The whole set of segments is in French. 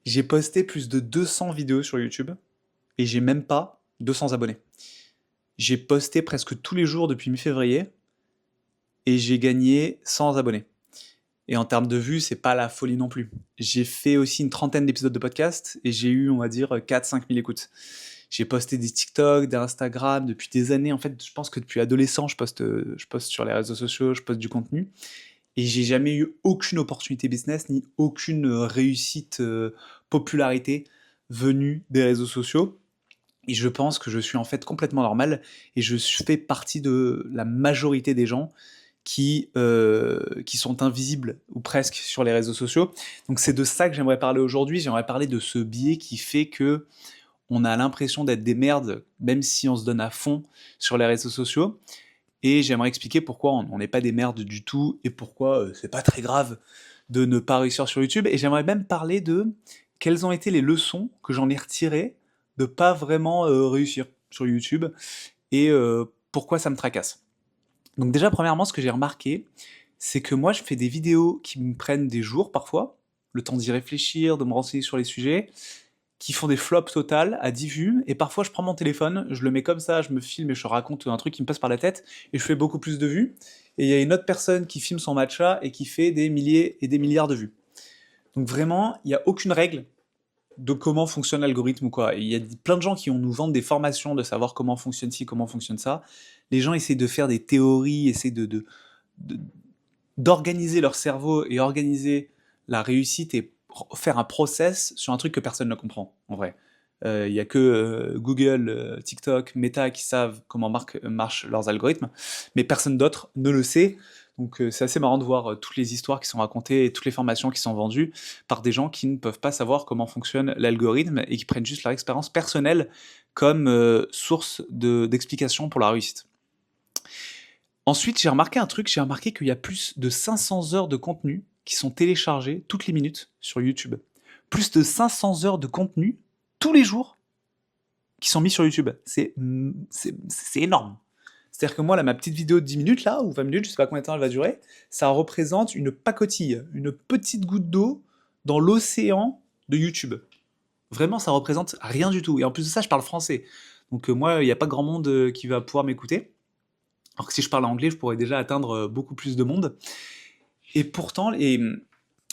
J'ai posté plus de 200 vidéos sur YouTube et j'ai même pas 200 abonnés. J'ai posté presque tous les jours depuis mi-février et j'ai gagné 100 abonnés. Et en termes de vues, c'est pas la folie non plus. J'ai fait aussi une trentaine d'épisodes de podcast et j'ai eu, on va dire, 4-5 000 écoutes. J'ai posté des TikTok, des Instagram depuis des années. En fait, je pense que depuis adolescent, je poste sur les réseaux sociaux, je poste du contenu. Et j'ai jamais eu aucune opportunité business ni aucune réussite, popularité venue des réseaux sociaux. Et je pense que je suis en fait complètement normal et fais partie de la majorité des gens qui sont invisibles ou presque sur les réseaux sociaux. Donc c'est de ça que j'aimerais parler aujourd'hui. J'aimerais parler de ce biais qui fait que on a l'impression d'être des merdes, même si on se donne à fond sur les réseaux sociaux. Et j'aimerais expliquer pourquoi on n'est pas des merdes du tout et pourquoi c'est pas très grave de ne pas réussir sur YouTube. Et j'aimerais même parler de quelles ont été les leçons que j'en ai retirées de pas vraiment réussir sur YouTube et pourquoi ça me tracasse. Donc déjà, premièrement, ce que j'ai remarqué, c'est que moi, je fais des vidéos qui me prennent des jours parfois, le temps d'y réfléchir, de me renseigner sur les sujets, qui font des flops totales à 10 vues, et parfois je prends mon téléphone, je le mets comme ça, je me filme et je raconte un truc qui me passe par la tête, et je fais beaucoup plus de vues, et il y a une autre personne qui filme son matcha et qui fait des milliers et des milliards de vues. Donc vraiment, il n'y a aucune règle de comment fonctionne l'algorithme ou quoi. Il y a plein de gens qui nous vendent des formations de savoir comment fonctionne ci, comment fonctionne ça. Les gens essaient de faire des théories, essaient de- d'organiser leur cerveau et organiser la réussite et faire un process sur un truc que personne ne comprend, en vrai. Il y a que Google, TikTok, Meta qui savent comment marchent leurs algorithmes, mais personne d'autre ne le sait. Donc c'est assez marrant de voir toutes les histoires qui sont racontées et toutes les formations qui sont vendues par des gens qui ne peuvent pas savoir comment fonctionne l'algorithme et qui prennent juste leur expérience personnelle comme source d'explication pour la réussite. Ensuite, j'ai remarqué un truc, j'ai remarqué qu'il y a plus de 500 heures de contenu qui sont téléchargés toutes les minutes sur YouTube. Plus de 500 heures de contenu tous les jours qui sont mis sur YouTube. C'est énorme. C'est-à-dire que moi, là, ma petite vidéo de 10 minutes, là, ou 20 minutes, je sais pas combien de temps elle va durer, ça représente une pacotille, une petite goutte d'eau dans l'océan de YouTube. Vraiment, ça représente rien du tout. Et en plus de ça, je parle français. Donc moi, il n'y a pas grand monde qui va pouvoir m'écouter. Alors que si je parle anglais, je pourrais déjà atteindre beaucoup plus de monde. Et pourtant, et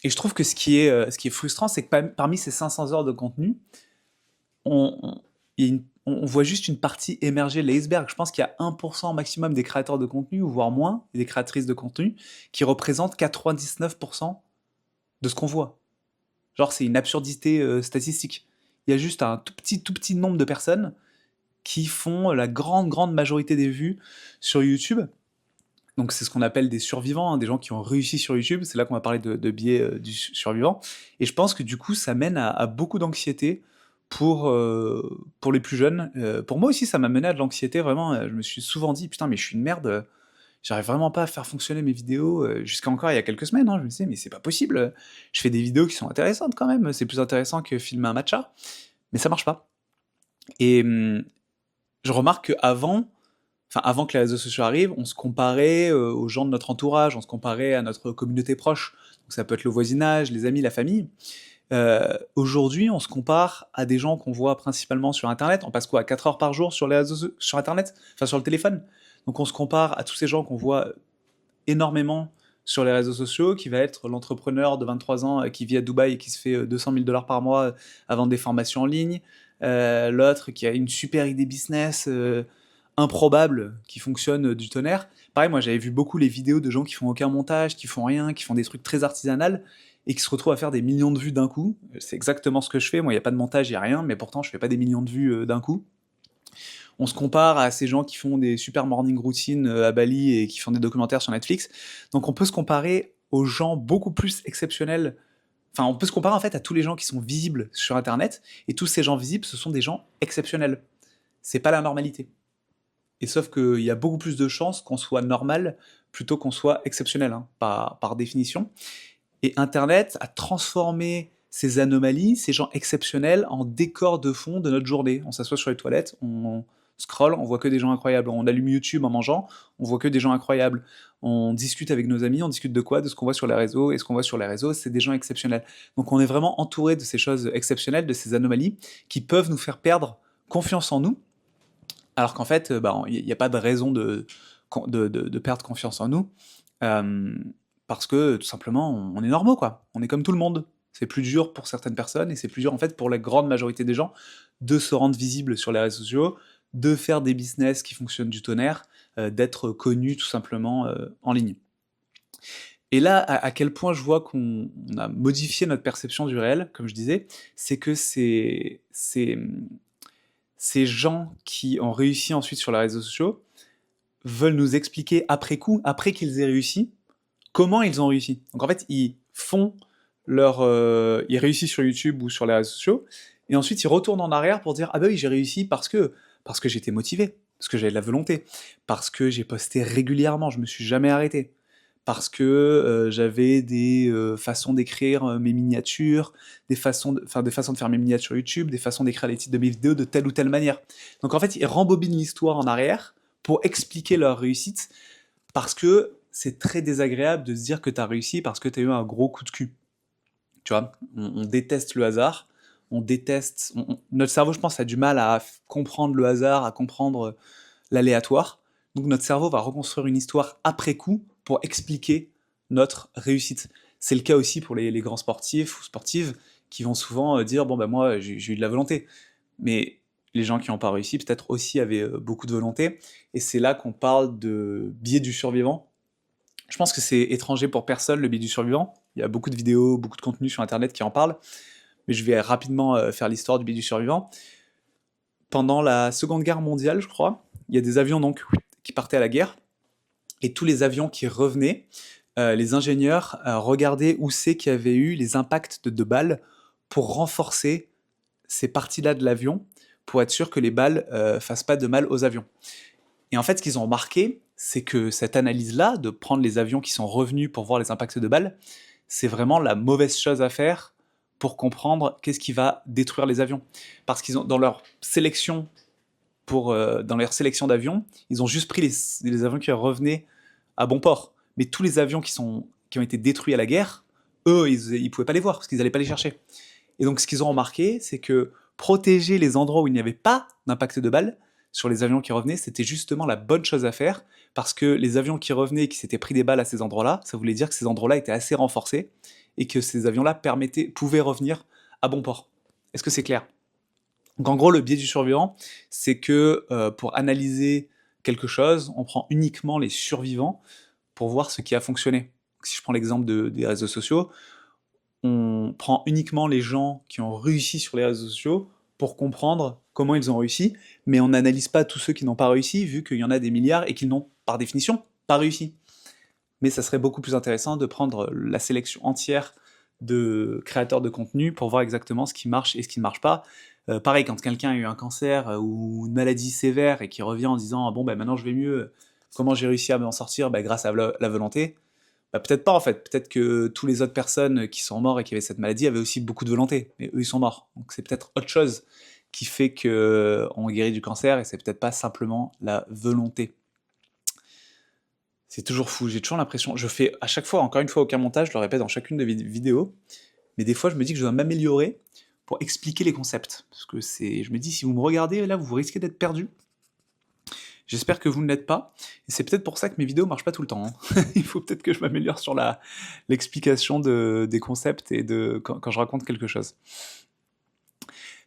je trouve que ce qui est frustrant, c'est que parmi ces 500 heures de contenu, il y a on voit juste une partie émerger de l'iceberg. Je pense qu'il y a 1% maximum des créateurs de contenu, ou voire moins, et des créatrices de contenu, qui représentent 99% de ce qu'on voit. Genre, c'est une absurdité statistique. Il y a juste un tout petit nombre de personnes qui font la grande, grande majorité des vues sur YouTube. Donc c'est ce qu'on appelle des survivants, hein, des gens qui ont réussi sur YouTube. C'est là qu'on va parler de biais du survivant. Et je pense que du coup, ça mène à beaucoup d'anxiété pour les plus jeunes. Pour moi aussi, ça m'a mené à de l'anxiété, vraiment. Je me suis souvent dit, putain, mais je suis une merde. J'arrive vraiment pas à faire fonctionner mes vidéos. Jusqu'à encore il y a quelques semaines, hein, je me disais, mais c'est pas possible. Je fais des vidéos qui sont intéressantes quand même. C'est plus intéressant que filmer un matcha. Mais ça marche pas. Et je remarque qu'avant, enfin avant que les réseaux sociaux arrivent, on se comparait aux gens de notre entourage, on se comparait à notre communauté proche. Donc ça peut être le voisinage, les amis, la famille. Aujourd'hui, on se compare à des gens qu'on voit principalement sur Internet. On passe quoi, 4 heures par jour sur les réseaux, sur Internet, enfin sur le téléphone. Donc on se compare à tous ces gens qu'on voit énormément sur les réseaux sociaux, qui va être l'entrepreneur de 23 ans qui vit à Dubaï et qui se fait 200 000 dollars par mois à vendre des formations en ligne. L'autre qui a une super idée business improbable qui fonctionne du tonnerre. Pareil, moi j'avais vu beaucoup les vidéos de gens qui font aucun montage, qui font rien, qui font des trucs très artisanal et qui se retrouvent à faire des millions de vues d'un coup. C'est exactement ce que je fais. Moi, il n'y a pas de montage, il n'y a rien, mais pourtant je fais pas des millions de vues d'un coup. On se compare à ces gens qui font des super morning routines à Bali et qui font des documentaires sur Netflix. Donc on peut se comparer aux gens beaucoup plus exceptionnels. Enfin, on peut se comparer en fait à tous les gens qui sont visibles sur Internet, et tous ces gens visibles, ce sont des gens exceptionnels. C'est pas la normalité. Et sauf qu'il y a beaucoup plus de chances qu'on soit normal plutôt qu'on soit exceptionnel, hein, par définition. Et Internet a transformé ces anomalies, ces gens exceptionnels, en décor de fond de notre journée. On s'assoit sur les toilettes, on scroll, on voit que des gens incroyables. On allume YouTube en mangeant, on voit que des gens incroyables. On discute avec nos amis, on discute de quoi? De ce qu'on voit sur les réseaux, et ce qu'on voit sur les réseaux, c'est des gens exceptionnels. Donc on est vraiment entouré de ces choses exceptionnelles, de ces anomalies, qui peuvent nous faire perdre confiance en nous, alors qu'en fait, il n'y a pas de raison de perdre confiance en nous, euh, parce que tout simplement, on est normaux, quoi. On est comme tout le monde. C'est plus dur pour certaines personnes, et c'est plus dur en fait pour la grande majorité des gens de se rendre visible sur les réseaux sociaux, de faire des business qui fonctionnent du tonnerre, d'être connu tout simplement en ligne. Et là, à quel point je vois qu'on a modifié notre perception du réel, comme je disais, c'est que ces gens qui ont réussi ensuite sur les réseaux sociaux veulent nous expliquer après coup, après qu'ils aient réussi, comment ils ont réussi. Donc en fait, ils réussissent sur YouTube ou sur les réseaux sociaux, et ensuite ils retournent en arrière pour dire ah bah oui j'ai réussi parce que j'étais motivé, parce que j'avais de la volonté, parce que j'ai posté régulièrement, je me suis jamais arrêté, parce que j'avais des façons d'écrire mes miniatures, des façons de faire mes miniatures YouTube, des façons d'écrire les titres de mes vidéos de telle ou telle manière. Donc en fait, ils rembobinent l'histoire en arrière pour expliquer leur réussite, parce que c'est très désagréable de se dire que tu as réussi parce que tu as eu un gros coup de cul. Tu vois, on déteste le hasard, on déteste... notre cerveau, je pense, a du mal à comprendre le hasard, à comprendre l'aléatoire. Donc notre cerveau va reconstruire une histoire après coup pour expliquer notre réussite. C'est le cas aussi pour les grands sportifs ou sportives qui vont souvent dire bon ben moi j'ai eu de la volonté. Mais les gens qui n'ont pas réussi peut-être aussi avaient beaucoup de volonté. Et c'est là qu'on parle de biais du survivant. Je pense que c'est étranger pour personne le biais du survivant. Il y a beaucoup de vidéos, beaucoup de contenu sur internet qui en parlent. Mais je vais rapidement faire l'histoire du biais du survivant. Pendant la Seconde Guerre mondiale, je crois, il y a des avions donc qui partaient à la guerre, et tous les avions qui revenaient, les ingénieurs regardaient où c'est qu'il y avait eu les impacts de balles pour renforcer ces parties-là de l'avion, pour être sûr que les balles fassent pas de mal aux avions. Et en fait, ce qu'ils ont remarqué, c'est que cette analyse-là, de prendre les avions qui sont revenus pour voir les impacts de balles, c'est vraiment la mauvaise chose à faire pour comprendre qu'est-ce qui va détruire les avions. Parce qu'ils ont, dans leur sélection d'avions, ils ont juste pris les avions qui revenaient à bon port. Mais tous les avions qui ont été détruits à la guerre, eux, ils pouvaient pas les voir parce qu'ils n'allaient pas les chercher. Et donc, ce qu'ils ont remarqué, c'est que protéger les endroits où il n'y avait pas d'impact de balles sur les avions qui revenaient, c'était justement la bonne chose à faire, parce que les avions qui revenaient et qui s'étaient pris des balles à ces endroits-là, ça voulait dire que ces endroits-là étaient assez renforcés et que ces avions-là pouvaient revenir à bon port. Est-ce que c'est clair? Donc en gros, le biais du survivant, c'est que pour analyser quelque chose, on prend uniquement les survivants pour voir ce qui a fonctionné. Donc, si je prends l'exemple des réseaux sociaux, on prend uniquement les gens qui ont réussi sur les réseaux sociaux pour comprendre comment ils ont réussi, mais on n'analyse pas tous ceux qui n'ont pas réussi, vu qu'il y en a des milliards et qu'ils n'ont, par définition, pas réussi. Mais ça serait beaucoup plus intéressant de prendre la sélection entière de créateurs de contenu pour voir exactement ce qui marche et ce qui ne marche pas. Pareil, quand quelqu'un a eu un cancer ou une maladie sévère et qui revient en disant bon ben maintenant je vais mieux, comment j'ai réussi à m'en sortir? Grâce à la volonté. Peut-être pas en fait, peut-être que tous les autres personnes qui sont morts et qui avaient cette maladie avaient aussi beaucoup de volonté, mais eux ils sont morts. Donc c'est peut-être autre chose qui fait qu'on guérit du cancer, et c'est peut-être pas simplement la volonté. C'est toujours fou, j'ai toujours l'impression, je fais à chaque fois, encore une fois, aucun montage, je le répète dans chacune de mes vidéos, mais des fois je me dis que je dois m'améliorer pour expliquer les concepts. Parce que je me dis, si vous me regardez là, vous risquez d'être perdu. J'espère que vous ne l'êtes pas, et c'est peut-être pour ça que mes vidéos marchent pas tout le temps, hein. Il faut peut-être que je m'améliore sur l'explication des concepts et quand je raconte quelque chose.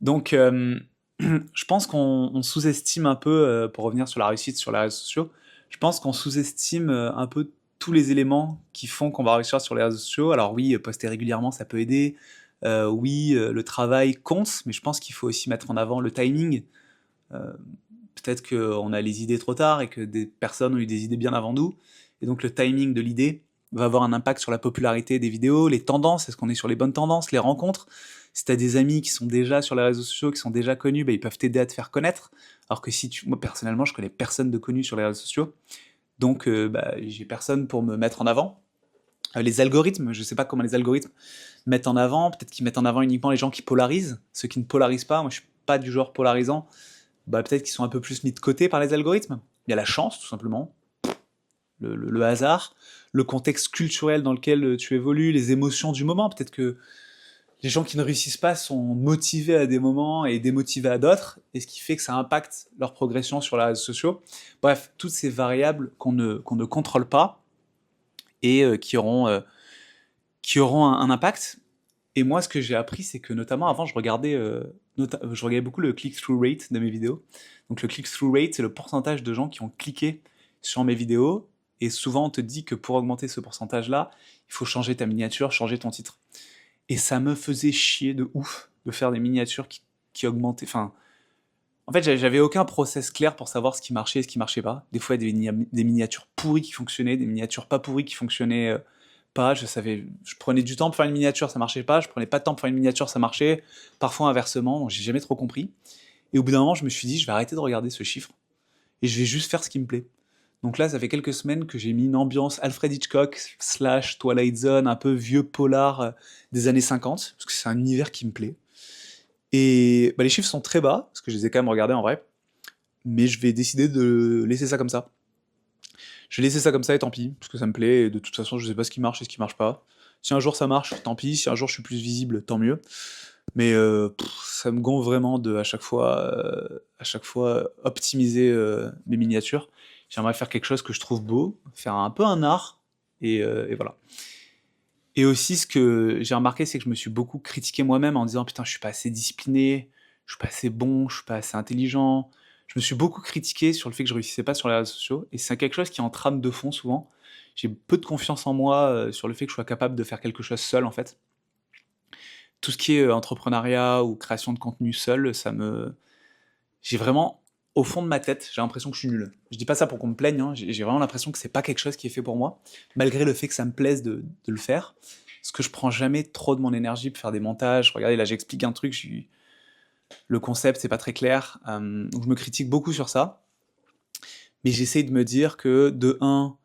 Donc, je pense qu'on sous-estime un peu, pour revenir sur la réussite sur les réseaux sociaux, je pense qu'on sous-estime un peu tous les éléments qui font qu'on va réussir sur les réseaux sociaux. Alors oui, poster régulièrement, ça peut aider. Oui, le travail compte, mais je pense qu'il faut aussi mettre en avant le timing. Euh, Peut-être qu'on a les idées trop tard et que des personnes ont eu des idées bien avant nous. Et donc le timing de l'idée va avoir un impact sur la popularité des vidéos, les tendances, est-ce qu'on est sur les bonnes tendances, les rencontres. Si tu as des amis qui sont déjà sur les réseaux sociaux, qui sont déjà connus, ils peuvent t'aider à te faire connaître. Alors que moi personnellement, je connais personne de connu sur les réseaux sociaux. Donc j'ai personne pour me mettre en avant. Les algorithmes, je sais pas comment les algorithmes mettent en avant, peut-être qu'ils mettent en avant uniquement les gens qui polarisent, ceux qui ne polarisent pas. Moi je suis pas du genre polarisant. bah, peut-être qu'ils sont un peu plus mis de côté par les algorithmes. Il y a la chance, tout simplement, le hasard, le contexte culturel dans lequel tu évolues, les émotions du moment. Peut-être que les gens qui ne réussissent pas sont motivés à des moments et démotivés à d'autres, et ce qui fait que ça impacte leur progression sur les réseaux sociaux. Bref, toutes ces variables qu'on ne contrôle pas et qui auront un impact. Et moi, ce que j'ai appris, c'est que notamment avant, je regardais beaucoup le click-through rate de mes vidéos. Donc le click-through rate, c'est le pourcentage de gens qui ont cliqué sur mes vidéos. Et souvent, on te dit que pour augmenter ce pourcentage-là, il faut changer ta miniature, changer ton titre. Et ça me faisait chier de ouf de faire des miniatures qui augmentaient. Enfin, en fait, j'avais aucun process clair pour savoir ce qui marchait et ce qui marchait pas. Des fois, il y avait des miniatures pourries qui fonctionnaient, des miniatures pas pourries qui fonctionnaient pas. Je prenais du temps pour faire une miniature, ça marchait pas. Je prenais pas de temps pour faire une miniature, ça marchait. Parfois inversement, donc j'ai jamais trop compris. Et au bout d'un moment, je me suis dit, je vais arrêter de regarder ce chiffre et je vais juste faire ce qui me plaît. Donc là, ça fait quelques semaines que j'ai mis une ambiance Alfred Hitchcock slash Twilight Zone, un peu vieux polar des années 50, parce que c'est un univers qui me plaît. Et bah, les chiffres sont très bas, parce que je les ai quand même regardés en vrai, mais je vais décider de laisser ça comme ça. Je vais laisser ça comme ça et tant pis, parce que ça me plaît, et de toute façon, je sais pas ce qui marche et ce qui marche pas. Si un jour ça marche, tant pis, si un jour je suis plus visible, tant mieux. Mais ça me gonfle vraiment de à chaque fois optimiser mes miniatures. J'aimerais faire quelque chose que je trouve beau, faire un peu un art, et voilà. Et aussi, ce que j'ai remarqué, c'est que je me suis beaucoup critiqué moi-même en disant putain, je suis pas assez discipliné, je suis pas assez bon, je suis pas assez intelligent. Je me suis beaucoup critiqué sur le fait que je réussissais pas sur les réseaux sociaux, et c'est quelque chose qui est en trame de fond souvent. J'ai peu de confiance en moi sur le fait que je sois capable de faire quelque chose seul en fait. Tout ce qui est entrepreneuriat ou création de contenu seul, j'ai vraiment, au fond de ma tête, j'ai l'impression que je suis nul. Je dis pas ça pour qu'on me plaigne, hein, j'ai vraiment l'impression que c'est pas quelque chose qui est fait pour moi, malgré le fait que ça me plaise de le faire. Parce que je prends jamais trop de mon énergie pour faire des montages. Regardez, là j'explique un truc, le concept c'est pas très clair, donc je me critique beaucoup sur ça. Mais j'essaye de me dire que de un,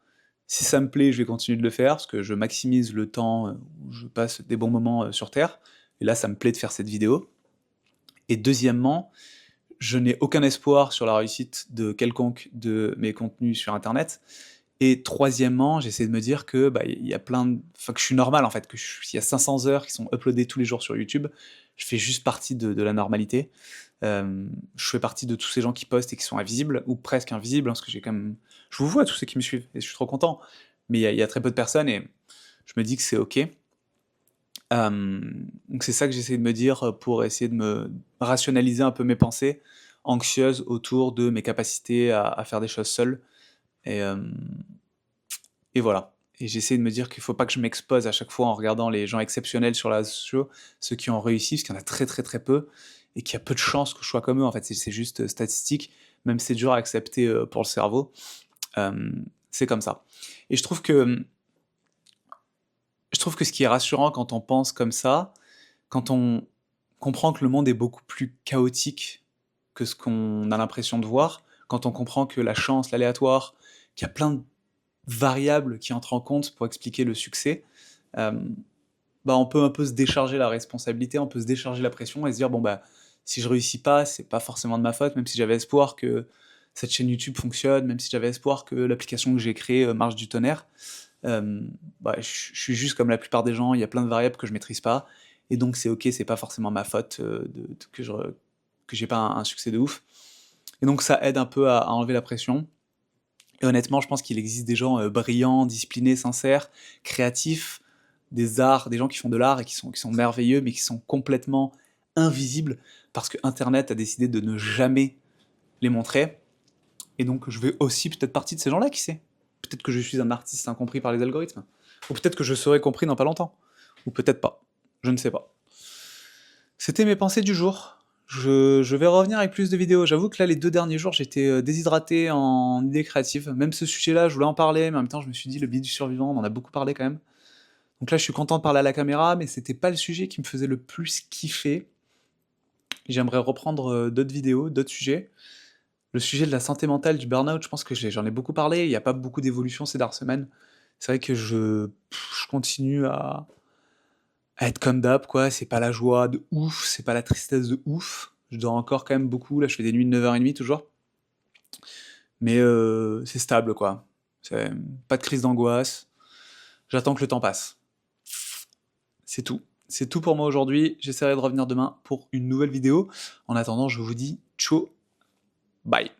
si ça me plaît, je vais continuer de le faire, parce que je maximise le temps où je passe des bons moments sur Terre. Et là, ça me plaît de faire cette vidéo. Et deuxièmement, je n'ai aucun espoir sur la réussite de quelconque de mes contenus sur Internet. Et troisièmement, j'essaie de me dire que bah, il y a enfin, que je suis normal en fait, s'il y a 500 heures qui sont uploadées tous les jours sur YouTube, je fais juste partie de la normalité. Je fais partie de tous ces gens qui postent et qui sont invisibles, ou presque invisibles, hein, parce que j'ai quand même... Je vous vois tous ceux qui me suivent, et je suis trop content. Mais il y a très peu de personnes, et je me dis que c'est ok. Donc c'est ça que j'essaie de me dire pour essayer de me rationaliser un peu mes pensées anxieuses autour de mes capacités à faire des choses seul. Et, euh, et voilà. Et j'essaie de me dire qu'il faut pas que je m'expose à chaque fois en regardant les gens exceptionnels sur la réseaux sociaux, ceux qui ont réussi, parce qu'il y en a très très très peu, et qu'il y a peu de chances que je sois comme eux. En fait, c'est juste statistique, même si c'est dur à accepter pour le cerveau. C'est comme ça. Et je trouve que ce qui est rassurant quand on pense comme ça, quand on comprend que le monde est beaucoup plus chaotique que ce qu'on a l'impression de voir, quand on comprend que la chance, l'aléatoire, qu'il y a plein de variables qui entrent en compte pour expliquer le succès, euh, bah on peut un peu se décharger la responsabilité, on peut se décharger la pression et se dire bon bah si je réussis pas, c'est pas forcément de ma faute, même si j'avais espoir que cette chaîne YouTube fonctionne, même si j'avais espoir que l'application que j'ai créée marche du tonnerre, euh, bah, je suis juste comme la plupart des gens, il y a plein de variables que je maîtrise pas, et donc c'est ok, c'est pas forcément ma faute que j'ai pas un succès de ouf. Et donc ça aide un peu à enlever la pression. Et honnêtement, je pense qu'il existe des gens brillants, disciplinés, sincères, créatifs, des arts, des gens qui font de l'art et qui sont merveilleux, mais qui sont complètement invisibles parce que Internet a décidé de ne jamais les montrer. Et donc je vais aussi peut-être partie de ces gens-là, qui sait? Peut-être que je suis un artiste incompris par les algorithmes. Ou peut-être que je serai compris dans pas longtemps. Ou peut-être pas. Je ne sais pas. C'était mes pensées du jour. Je vais revenir avec plus de vidéos. J'avoue que là, les 2 derniers jours, j'étais déshydraté en idées créatives. Même ce sujet-là, je voulais en parler, mais en même temps, je me suis dit, le biais du survivant, on en a beaucoup parlé quand même. Donc là, je suis content de parler à la caméra, mais c'était pas le sujet qui me faisait le plus kiffer. J'aimerais reprendre d'autres vidéos, d'autres sujets. Le sujet de la santé mentale, du burn-out, je pense que j'en ai beaucoup parlé. Il n'y a pas beaucoup d'évolution ces dernières semaines. C'est vrai que je continue à être comme d'hab, quoi. C'est pas la joie de ouf, c'est pas la tristesse de ouf. Je dors encore quand même beaucoup, là je fais des nuits de 9h30 toujours. Mais c'est stable quoi. Pas de crise d'angoisse. J'attends que le temps passe. C'est tout. C'est tout pour moi aujourd'hui. J'essaierai de revenir demain pour une nouvelle vidéo. En attendant, je vous dis ciao, bye.